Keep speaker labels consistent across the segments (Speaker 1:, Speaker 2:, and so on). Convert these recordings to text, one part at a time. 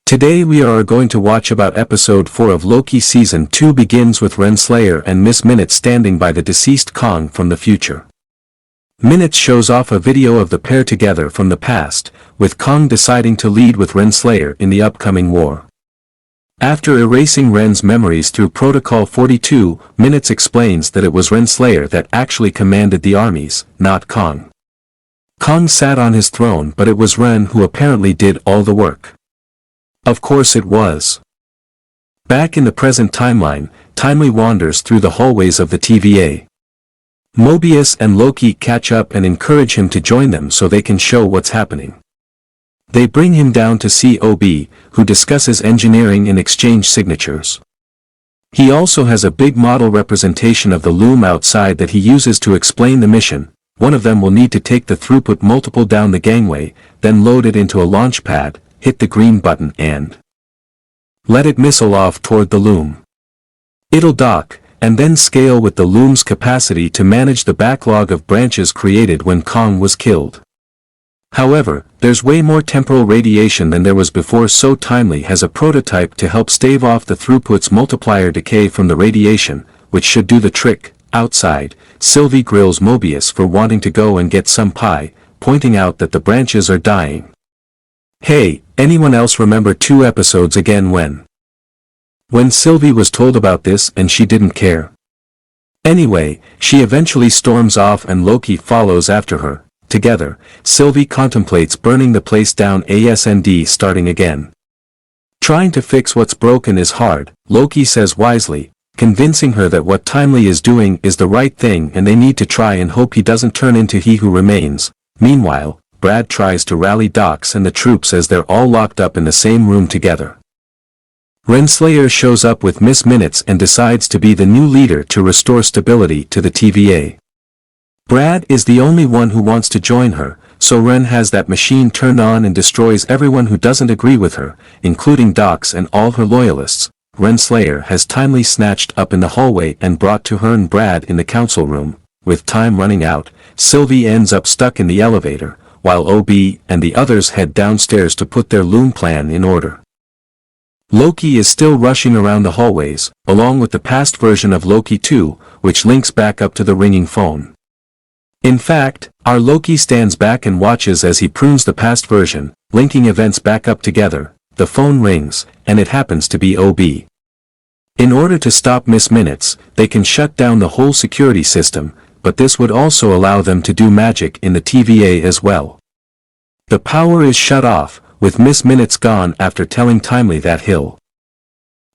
Speaker 1: Today we are going to watch about episode 4 of Loki season 2 begins with Renslayer and Miss Minutes standing by the deceased Kong from the future. Minutes shows off a video of the pair together from the past, with Kong deciding to lead with Renslayer in the upcoming war. After erasing Ren's memories through Protocol 42, Minutes explains that it was Renslayer that actually commanded the armies, not Kong. Kong sat on his throne, but it was Ren who apparently did all the work. Of course it was. Back in the present timeline, Timely wanders through the hallways of the TVA. Mobius and Loki catch up and encourage him to join them so they can show what's happening. They bring him down to see OB, who discusses engineering and exchange signatures. He also has a big model representation of the loom outside that he uses to explain the mission. One of them will need to take the throughput multiple down the gangway, then load it into a launch pad, hit the green button and let it missile off toward the loom. It'll dock, and then scale with the loom's capacity to manage the backlog of branches created when Kong was killed. However, there's way more temporal radiation than there was before, so Timely has a prototype to help stave off the throughput's multiplier decay from the radiation, which should do the trick. Outside, Sylvie grills Mobius for wanting to go and get some pie, pointing out that the branches are dying. Hey, anyone else remember 2 episodes again when Sylvie was told about this and she didn't care? Anyway, she eventually storms off and Loki follows after her. Together, Sylvie contemplates burning the place down and starting again. Trying to fix what's broken is hard, Loki says wisely, convincing her that what Timely is doing is the right thing and they need to try and hope he doesn't turn into He Who Remains. Meanwhile, Brad tries to rally Docs and the troops as they're all locked up in the same room together. Renslayer shows up with Miss Minutes and decides to be the new leader to restore stability to the TVA. Brad is the only one who wants to join her, so Ren has that machine turned on and destroys everyone who doesn't agree with her, including Docs and all her loyalists. Renslayer has Timely snatched up in the hallway and brought to her and Brad in the council room. With time running out, Sylvie ends up stuck in the elevator, while OB and the others head downstairs to put their loom plan in order. Loki is still rushing around the hallways, along with the past version of Loki 2, which links back up to the ringing phone. In fact, our Loki stands back and watches as he prunes the past version, linking events back up together. The phone rings, and it happens to be OB. In order to stop Miss Minutes, they can shut down the whole security system, but this would also allow them to do magic in the TVA as well. The power is shut off, with Miss Minutes gone after telling Timely that he'll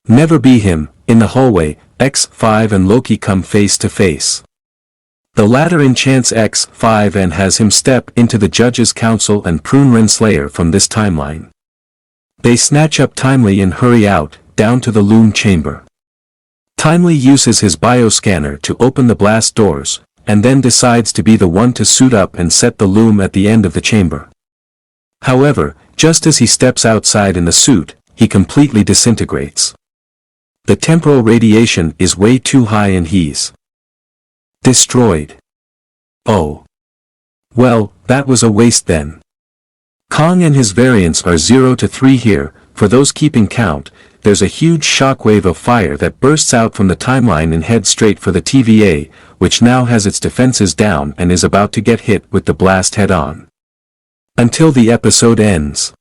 Speaker 1: never be him. In the hallway, X5 and Loki come face to face. The latter enchants X5 and has him step into the judge's council and prune Renslayer from this timeline. They snatch up Timely and hurry out, down to the loom chamber. Timely uses his bioscanner to open the blast doors, and then decides to be the one to suit up and set the loom at the end of the chamber. However, just as he steps outside in the suit, he completely disintegrates. The temporal radiation is way too high and he's destroyed. Oh. Well, that was a waste then. Kong and his variants are 0 to 3 here. For those keeping count, there's a huge shockwave of fire that bursts out from the timeline and heads straight for the TVA, which now has its defenses down and is about to get hit with the blast head-on. Until the episode ends.